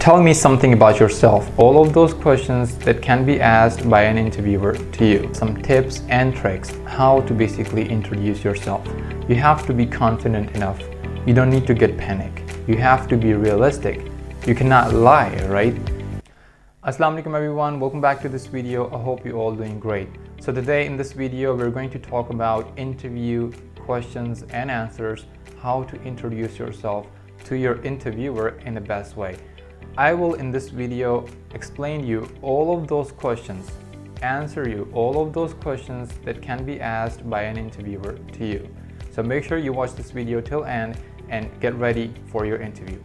Tell me something about yourself. All of those questions that can be asked by an interviewer to you. Some tips and tricks how to basically introduce yourself. You have to be confident enough. You don't need to get panic. You have to be realistic. You cannot lie, right? Assalamu alaikum everyone, welcome back to this video. I hope you're all doing great. So today in this video we're going to talk about interview questions and answers, how to introduce yourself to your interviewer in the best way. I will in this video explain you all of those questions, answer you all of those questions that can be asked by an interviewer to you. So make sure you watch this video till end and get ready for your interview.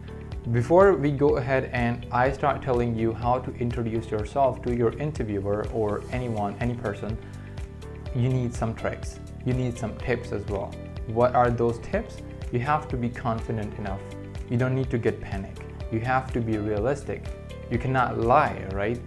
Before we go ahead and I start telling you how to introduce yourself to your interviewer or anyone, any person, you need some tricks. You need some tips as well. What are those tips? You have to be confident enough. You don't need to get panic. You have to be realistic. You cannot lie, right?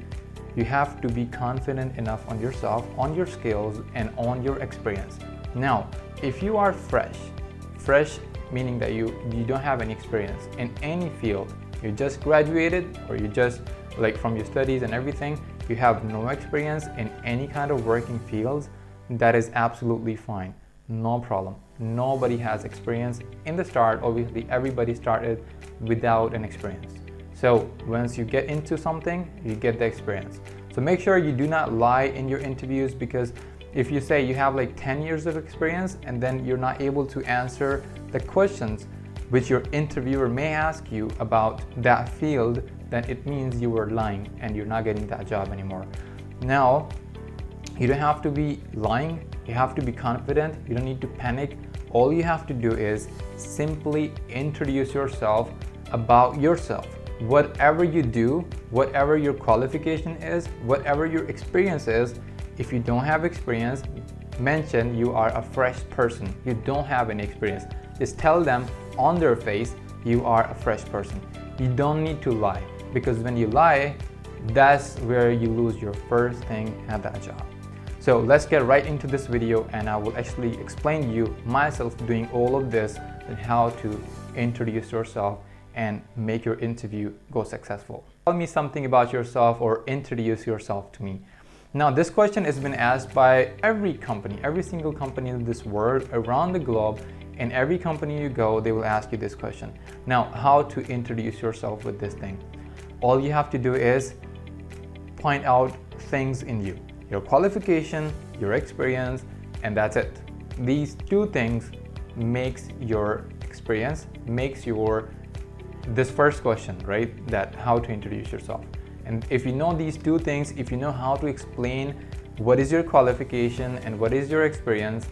You have to be confident enough on yourself, on your skills, and on your experience. Now, if you are fresh meaning that you don't have any experience in any field, you just graduated or you just like from your studies and everything, you have no experience in any kind of working fields, that is absolutely fine. No problem. Nobody has experience in the start. Obviously, everybody started without an experience. So once you get into something, you get the experience. So make sure you do not lie in your interviews, because if you say you have like 10 years of experience and then you're not able to answer the questions which your interviewer may ask you about that field, then it means you were lying and you're not getting that job anymore. Now, you don't have to be lying. You have to be confident. You don't need to panic. All you have to do is simply introduce yourself about yourself. Whatever you do, whatever your qualification is, whatever your experience is, if you don't have experience, mention you are a fresh person. You don't have any experience. Just tell them on their face you are a fresh person. You don't need to lie, because when you lie, that's where you lose your first thing at that job. So let's get right into this video, and I will actually explain you myself doing all of this and how to introduce yourself and make your interview go successful. Tell me something about yourself or introduce yourself to me. Now, this question has been asked by every company, every single company in this world, around the globe. In every company you go, they will ask you this question. Now, how to introduce yourself with this thing? All you have to do is point out things in you, your qualification, your experience, and that's it. These two things makes your experience, makes your this first question, right? That how to introduce yourself. And if you know these two things, if you know how to explain what is your qualification and what is your experience,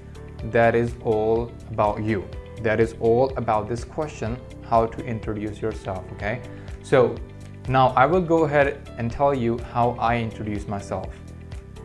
that is all about you. That is all about this question, how to introduce yourself, okay? So now I will go ahead and tell you how I introduce myself.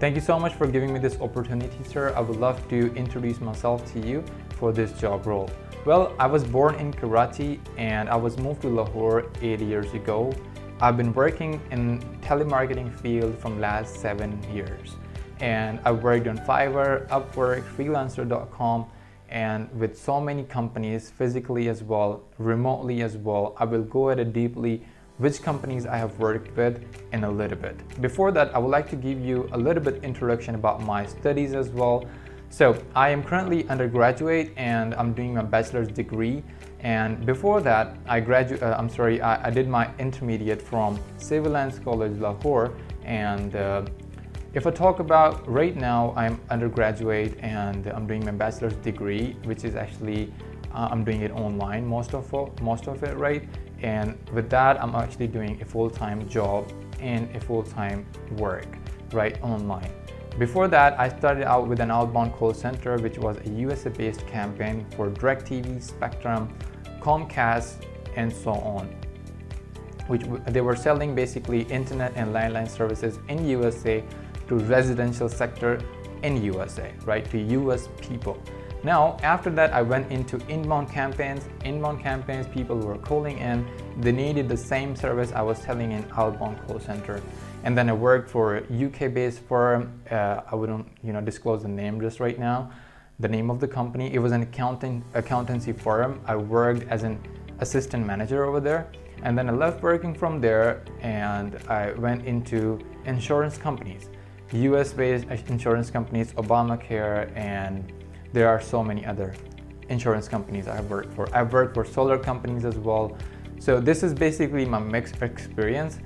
Thank you so much for giving me this opportunity, sir. I would love to introduce myself to you for this job role. Well, I was born in Karachi and I was moved to Lahore 8 years ago. I've been working in telemarketing field from last 7 years. And I worked on Fiverr, Upwork, freelancer.com, and with so many companies, physically as well, remotely as well. I will go at it deeply which companies I have worked with in a little bit. Before that, I would like to give you a little bit introduction about my studies as well. So I am currently undergraduate and I'm doing my bachelor's degree. And before that, I did my intermediate from Civil Lines College, Lahore. And if I talk about right now, I'm undergraduate and I'm doing my bachelor's degree, which is actually I'm doing it online, most of it, right? And with that, I'm actually doing a full-time job and a full-time work, right, online. Before that, I started out with an outbound call center, which was a USA-based campaign for DirecTV, Spectrum, Comcast, and so on, which they were selling basically internet and landline services in USA to residential sector in USA, right, to US people. Now, after that, I went into inbound campaigns. Inbound campaigns, people were calling in. They needed the same service I was selling in outbound call center. And then I worked for a UK-based firm. I wouldn't, disclose the name just right now. The name of the company. It was an accountancy firm. I worked as an assistant manager over there. And then I left working from there and I went into insurance companies, US-based insurance companies, Obamacare, and there are so many other insurance companies I've worked for. I've worked for solar companies as well. So this is basically my mixed experience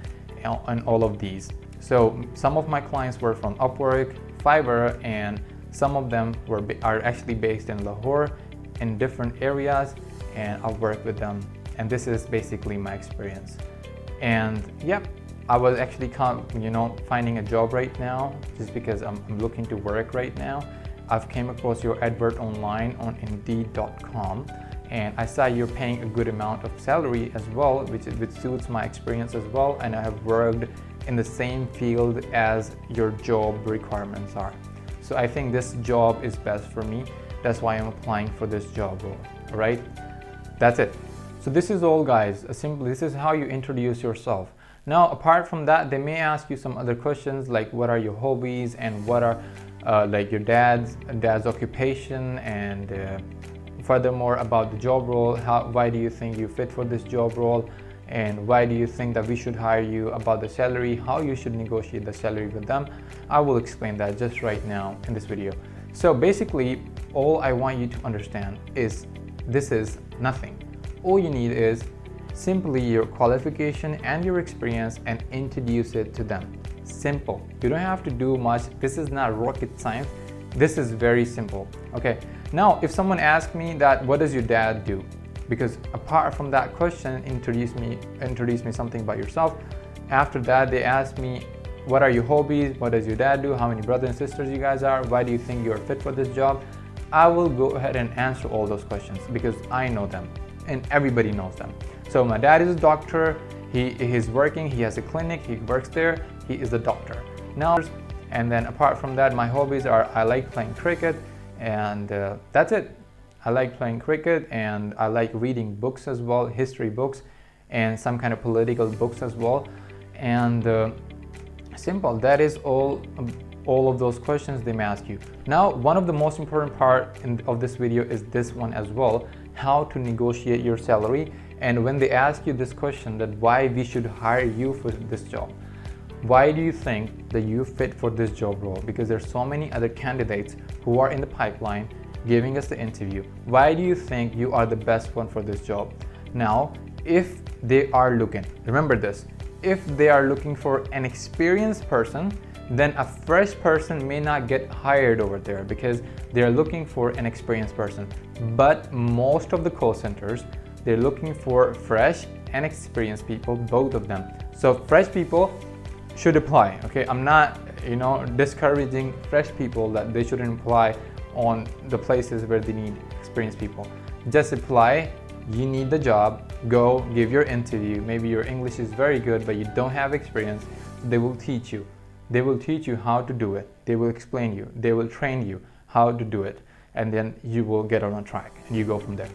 on all of these. So some of my clients were from Upwork, Fiverr, and some of them are actually based in Lahore in different areas, and I've worked with them. And this is basically my experience. And yep, I was actually finding a job right now just because I'm looking to work right now. I've came across your advert online on Indeed.com, and I saw you're paying a good amount of salary as well, which suits my experience as well, and I have worked in the same field as your job requirements are. So I think this job is best for me. That's why I'm applying for this job role. All right, that's it. So this is all, guys. This is how you introduce yourself. Now, apart from that, they may ask you some other questions like what are your hobbies and what are like your dad's occupation, and furthermore about the job role. Why do you think you fit for this job role, and why do you think that we should hire you? About the salary, how you should negotiate the salary with them. I will explain that just right now in this video. So basically, all I want you to understand is this is nothing. All you need is simply your qualification and your experience and introduce it to them. Simple. You don't have to do much. This is not rocket science. This is very simple. Okay. Now, if someone asks me that, what does your dad do? Because apart from that question, introduce me something about yourself. After that, they ask me, what are your hobbies? What does your dad do? How many brothers and sisters you guys are? Why do you think you're fit for this job? I will go ahead and answer all those questions because I know them and everybody knows them. So my dad is a doctor. He's working. He has a clinic. He works there. He is a doctor. Now, and then apart from that, my hobbies are I like playing cricket, and that's it. I like playing cricket, and I like reading books as well, history books, and some kind of political books as well. And simple. That is all of those questions they may ask you. Now, one of the most important part of this video is this one as well: how to negotiate your salary. And when they ask you this question, that why we should hire you for this job, why do you think that you fit for this job role? Because there's so many other candidates who are in the pipeline giving us the interview. Why do you think you are the best one for this job? Now, if they are looking, remember this, if they are looking for an experienced person, then a fresh person may not get hired over there because they're looking for an experienced person. But most of the call centers, they're looking for fresh and experienced people, both of them. So fresh people should apply. Okay, I'm not discouraging fresh people that they shouldn't apply on the places where they need experienced people. Just apply. You need the job, go give your interview. Maybe your English is very good but you don't have experience. They will teach you. They will teach you how to do it. They will explain you. They will train you how to do it, and then you will get on track and you go from there.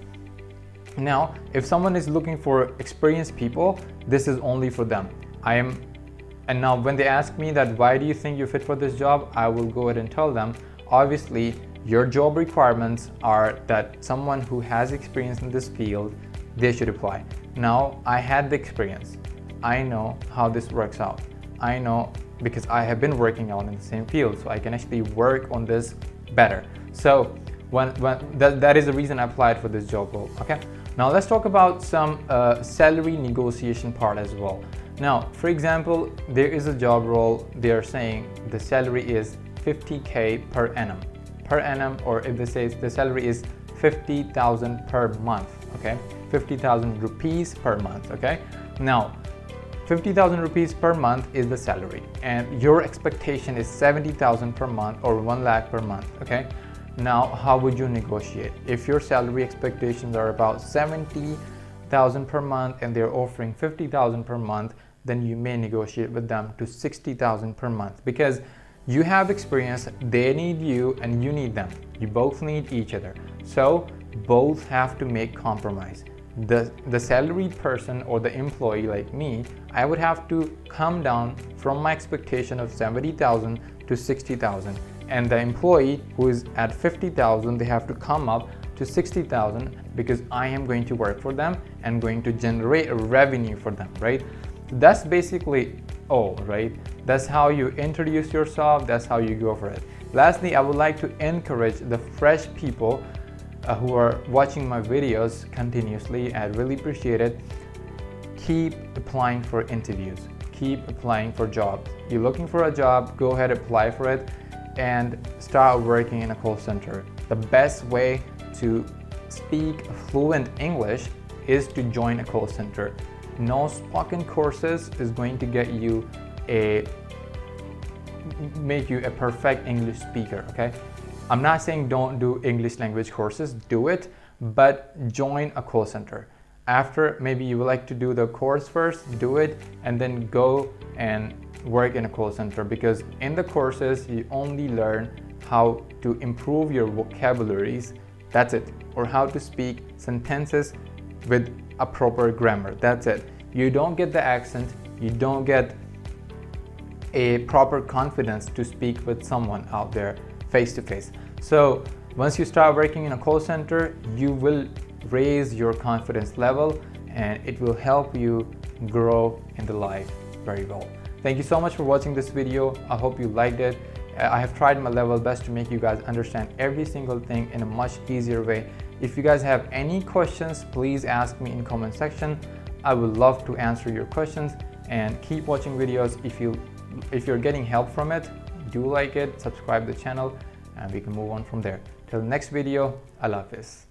Now, if someone is looking for experienced people, this is only for them. And now when they ask me that why do you think you fit for this job, I will go ahead and tell them, obviously your job requirements are that someone who has experience in this field, they should apply. Now, I had the experience. I know how this works out. I know because I have been working out in the same field, so I can actually work on this better. So that is the reason I applied for this job role. Okay. Now let's talk about some salary negotiation part as well. Now, for example, there is a job role. They are saying the salary is 50K per annum, or if they say the salary is 50,000 per month. Okay, 50,000 rupees per month. Okay. Now, 50,000 rupees per month is the salary, and your expectation is 70,000 per month or 1 lakh per month. Okay. Now, how would you negotiate? If your salary expectations are about 70,000 per month and they're offering 50,000 per month, then you may negotiate with them to 60,000 per month because you have experience, they need you and you need them. You both need each other. So both have to make compromise. The salaried person or the employee like me, I would have to come down from my expectation of 70,000 to 60,000. And the employee who is at 50,000, they have to come up to 60,000 because I am going to work for them and going to generate a revenue for them, right? That's basically all, right? That's how you introduce yourself. That's how you go for it. Lastly, I would like to encourage the fresh people who are watching my videos continuously. I really appreciate it. Keep applying for interviews. Keep applying for jobs. You're looking for a job, go ahead, apply for it, and start working in a call center. The best way to speak fluent English is to join a call center. No spoken courses is going to make you a perfect English speaker, okay? I'm not saying don't do English language courses, do it, but join a call center. After, maybe you would like to do the course first, do it, and then go and work in a call center, because in the courses you only learn how to improve your vocabularies, that's it, or how to speak sentences with a proper grammar, that's it. You don't get the accent, you don't get a proper confidence to speak with someone out there face to face. So once you start working in a call center, you will raise your confidence level and it will help you grow in the life very well. Thank you so much for watching this video. I hope you liked it. I have tried my level best to make you guys understand every single thing in a much easier way. If you guys have any questions, please ask me in comment section. I would love to answer your questions, and keep watching videos. If you're getting help from it, do like it, subscribe the channel, and we can move on from there. Till the next video, Allah Hafiz.